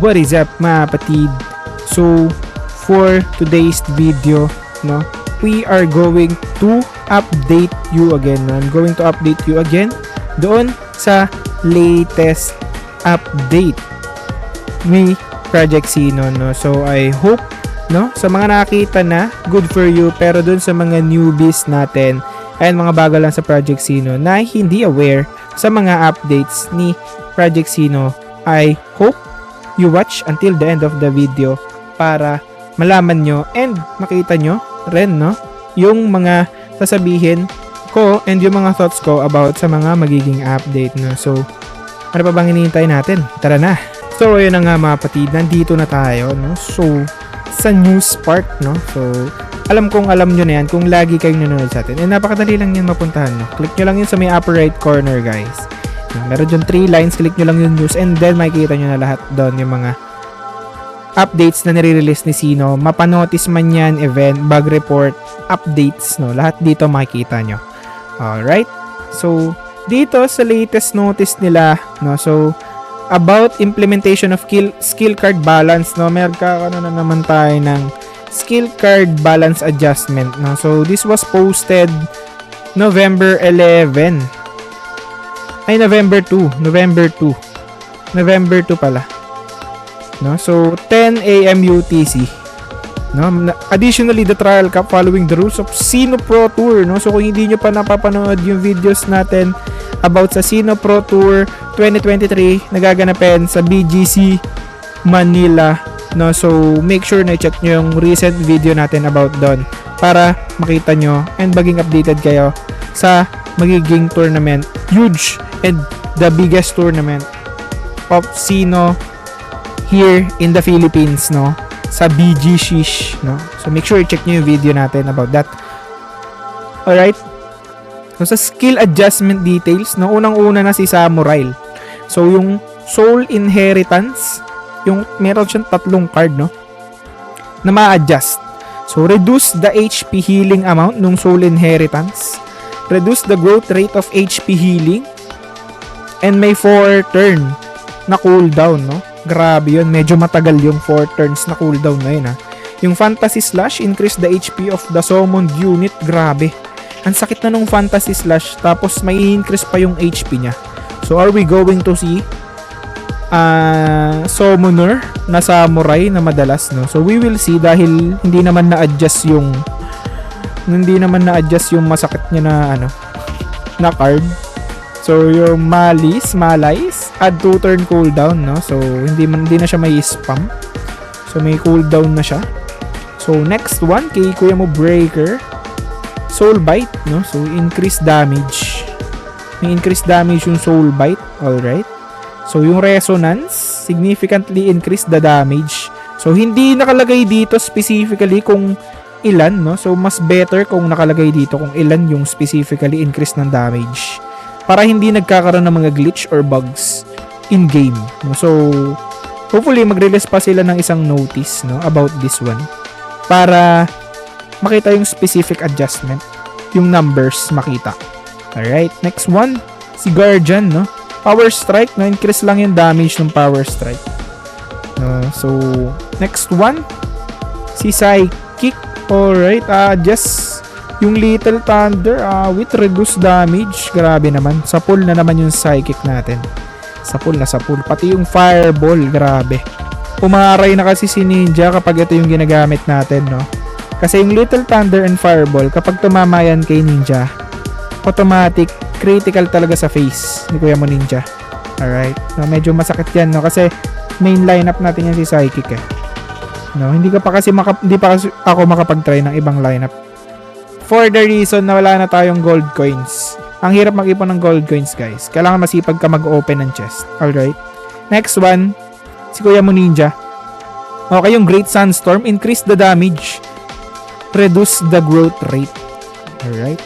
what is up mga kapatid? So, for today's video, no, we are going to update you again. No? I'm going to update you again doon sa latest update ni Project Sino. No? So, I hope, no, sa mga nakita na, good for you. Pero doon sa mga newbies natin, and mga bago lang sa Project Sino na hindi aware sa mga updates ni Project Sino, I hope you watch until the end of the video para malaman nyo and makita nyo rin, no, yung mga sasabihin ko and yung mga thoughts ko about sa mga magiging update, no. So, ano pa bang hinihintay natin? Tara na! So, ayun na nga mga kapatid, nandito na tayo, no. So, sa news part, no. So, alam kong alam nyo na yan kung lagi kayong nanonood sa atin. Napakadali lang yan mapuntahan, no. Click nyo lang yun sa may upper right corner, guys. Meron dyan 3 lines, click nyo lang yung news and then makikita nyo na lahat doon yung mga updates na nire-release ni Sino. Mapanotice man yan, event, bug report, updates, no. Lahat dito makikita nyo. Alright? So, dito sa latest notice nila, no, so, about implementation of skill card balance, no, meron na naman tayo ng skill card balance adjustment, no. So, this was posted November 11. Ay, November 2 pala. No? So, 10 AM UTC. No? Additionally, the trial cap following the rules of Sino Pro Tour. No? So, kung hindi nyo pa napapanood yung videos natin about sa Sino Pro Tour 2023, nagaganapin sa BGC Manila. No? So, make sure na check nyo yung recent video natin about doon para makita nyo and maging updated kayo sa magiging tournament, huge and the biggest tournament of Sino here in the Philippines, no, sa BGC, no. So make sure check niyo yung video natin about that. Alright, so sa skill adjustment details, no, unang-una na si Samurai. So yung Soul Inheritance, yung meron siyang 3 card, no, na ma-adjust. So reduce the HP healing amount nung Soul Inheritance, reduce the growth rate of HP healing, and may 4 turn na cooldown, no? Grabe yun, medyo matagal yung 4 turns na cooldown na yun, ha? Yung Fantasy Slash, increase the HP of the summoned unit. Grabe, ang sakit na nung Fantasy Slash, tapos may increase pa yung HP nya. So are we going to see summoner na Samurai na madalas, no? So we will see, dahil hindi naman na-adjust yung masakit niya na ano, na card. So yung Malais, add 2 turn cooldown, no? So hindi na siya may spam. So may cooldown na siya. So next one, kay Kuya mo Breaker, Soul Bite, no? So increase damage. May increase damage yung Soul Bite, all right? So yung Resonance, significantly increase the damage. So hindi nakalagay dito specifically kung ilan, no? So mas better kung nakalagay dito kung ilan yung specifically increase ng damage para hindi nagkakaroon ng mga glitch or bugs in game, no? So hopefully mag-release pa sila ng isang notice, no, about this one para makita yung specific adjustment, yung numbers makita. Alright, next one, si Guardian, no? Power Strike, no? Increase lang yung damage ng Power Strike, no? So next one, si Psychic. Alright, just yung Little Thunder with reduced damage. Grabe naman, sa pool na naman yung Psychic natin. Sa pool. Pati yung Fireball, grabe. Umaray na kasi si Ninja kapag ito yung ginagamit natin, no? Kasi yung Little Thunder and Fireball, kapag tumama yan kay Ninja, automatic, critical talaga sa face ni Kuya mo Ninja. Alright, no, medyo masakit yan, no? Kasi main lineup natin yan si Psychic, eh. No, hindi pa kasi ako makapag-try ng ibang lineup. For the reason na wala na tayong gold coins. Ang hirap mag-ipon ng gold coins, guys. Kailangan masipag ka mag-open ng chest. Alright. Next one, si Kuya mo Ninja. Okay, yung Great Sandstorm, increase the damage, reduce the growth rate. Alright.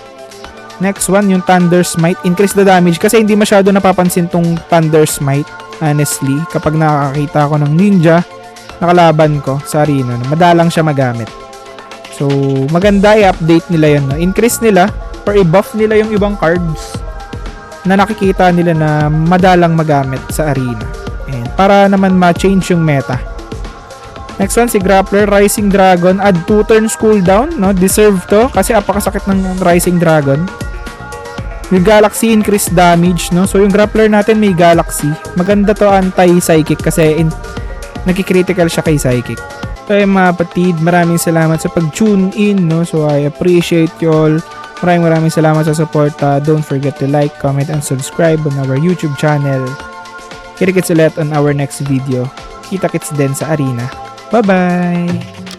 Next one, yung Thunder Smite, increase the damage. Kasi hindi masyado napapansin tong Thunder Smite, honestly. Kapag nakakita ko ng Ninja nakalaban ko sa arena, madalang siya magamit. So, maganda i-update nila yun, no? Increase nila or i-buff nila yung ibang cards na nakikita nila na madalang magamit sa arena. And para naman ma-change yung meta. Next one, si Grappler, Rising Dragon. Add 2 turns cooldown, no? Deserve to kasi apakasakit ng Rising Dragon. Yung Galaxy, increase damage, no? So, yung Grappler natin may Galaxy. Maganda to anti-psychic kasi nagki-critical siya kay psychic. So, mga kapatid, maraming salamat sa pag-tune in, no? So, I appreciate you all. Maraming salamat sa support. Don't forget to like, comment, and subscribe on our YouTube channel. Kita-kits ulit on our next video. Kita-kits din sa arena. Bye-bye!